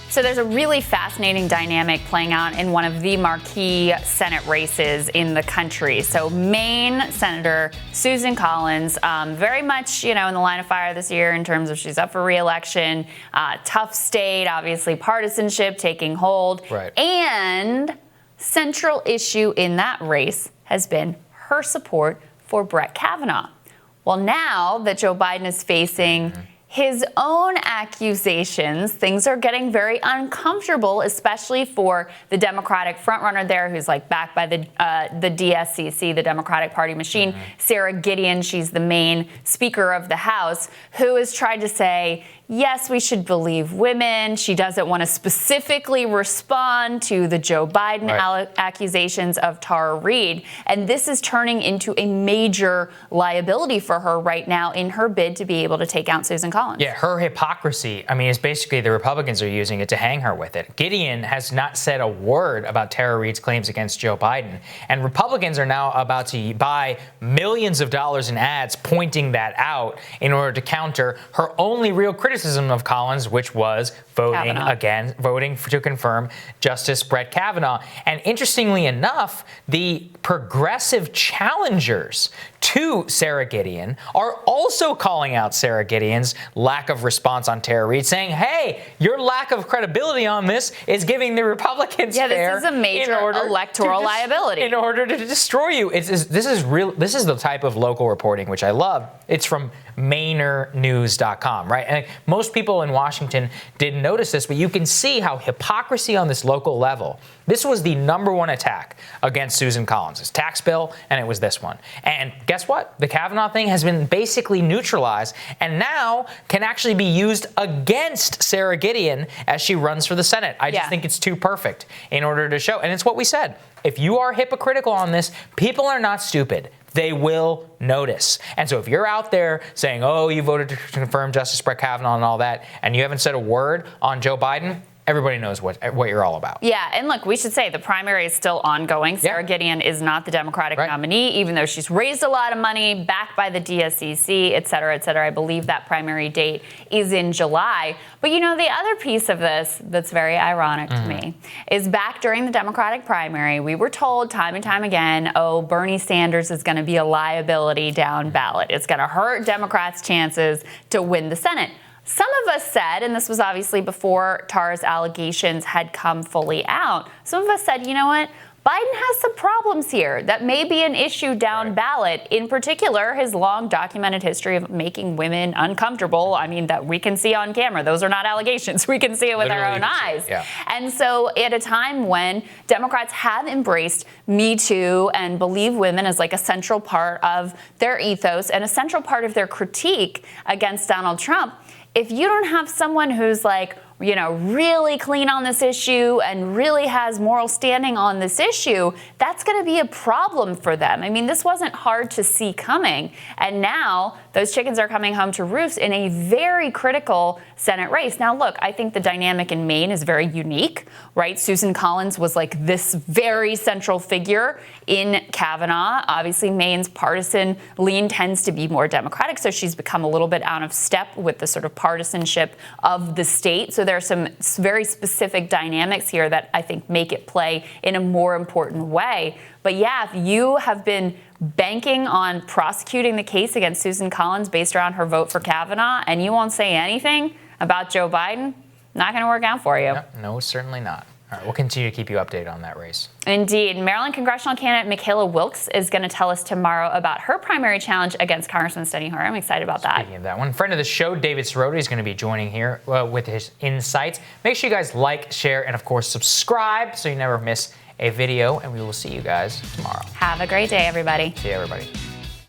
So there's a really fascinating dynamic playing out in one of the marquee Senate races in the country. So Maine Senator Susan Collins, very much, in the line of fire this year in terms of she's up for re-election. Tough state, obviously partisanship taking hold. Right. And central issue in that race has been her support for Brett Kavanaugh. Well, now that Joe Biden is facing his own accusations, things are getting very uncomfortable, especially for the Democratic frontrunner there, who's backed by the DSCC, the Democratic Party machine, Sara Gideon. She's the main Speaker of the House, who has tried to say, yes, we should believe women. She doesn't want to specifically respond to the Joe Biden accusations of Tara Reade. And this is turning into a major liability for her right now in her bid to be able to take out Susan Collins. Yeah, her hypocrisy, is basically the Republicans are using it to hang her with it. Gideon has not said a word about Tara Reade's claims against Joe Biden. And Republicans are now about to buy millions of dollars in ads pointing that out in order to counter her only real criticism of Collins, which was voting to confirm Justice Brett Kavanaugh. And interestingly enough, the progressive challengers to Sara Gideon are also calling out Sara Gideon's lack of response on Tara Reade, saying, hey, your lack of credibility on this is giving the Republicans this is a major electoral liability. In order to destroy you. This is the type of local reporting which I love. It's from MainerNews.com, right? And most people in Washington didn't notice this, but you can see how hypocrisy on this local level. This was the number one attack against Susan Collins' tax bill, and it was this one. And guess what? The Kavanaugh thing has been basically neutralized and now can actually be used against Sara Gideon as she runs for the Senate. I just think it's too perfect in order to show. And it's what we said. If you are hypocritical on this, people are not stupid. They will notice. And so if you're out there saying, oh, you voted to confirm Justice Brett Kavanaugh and all that, and you haven't said a word on Joe Biden, everybody knows what you're all about. Yeah, and look, we should say the primary is still ongoing. Sara Gideon is not the Democratic nominee, even though she's raised a lot of money, backed by the DSCC, et cetera, et cetera. I believe that primary date is in July. But the other piece of this that's very ironic to me is back during the Democratic primary, we were told time and time again, oh, Bernie Sanders is going to be a liability down ballot. It's going to hurt Democrats' chances to win the Senate. Some of us said, and this was obviously before Tara's allegations had come fully out, some of us said, you know what? Biden has some problems here that may be an issue down ballot. In particular, his long documented history of making women uncomfortable. That we can see on camera. Those are not allegations. We can see it with our own eyes. Yeah. And so at a time when Democrats have embraced MeToo and believe women as a central part of their ethos and a central part of their critique against Donald Trump, if you don't have someone who's really clean on this issue and really has moral standing on this issue, that's going to be a problem for them. This wasn't hard to see coming. And now those chickens are coming home to roost in a very critical Senate race. Now, look, I think the dynamic in Maine is very unique, right? Susan Collins was this very central figure in Kavanaugh. Obviously, Maine's partisan lean tends to be more Democratic, so she's become a little bit out of step with the sort of partisanship of the state. So there are some very specific dynamics here that I think make it play in a more important way. But if you have been banking on prosecuting the case against Susan Collins based around her vote for Kavanaugh and you won't say anything about Joe Biden, not going to work out for you. No, certainly not. All right, we'll continue to keep you updated on that race. Indeed. Maryland congressional candidate Michaela Wilkes is going to tell us tomorrow about her primary challenge against Congressman Steny Hoyer. I'm excited about that. Speaking of that one, friend of the show, David Sirota, is going to be joining here with his insights. Make sure you guys like, share, and of course, subscribe so you never miss a video. And we will see you guys tomorrow. Have a great day, everybody. See you, everybody.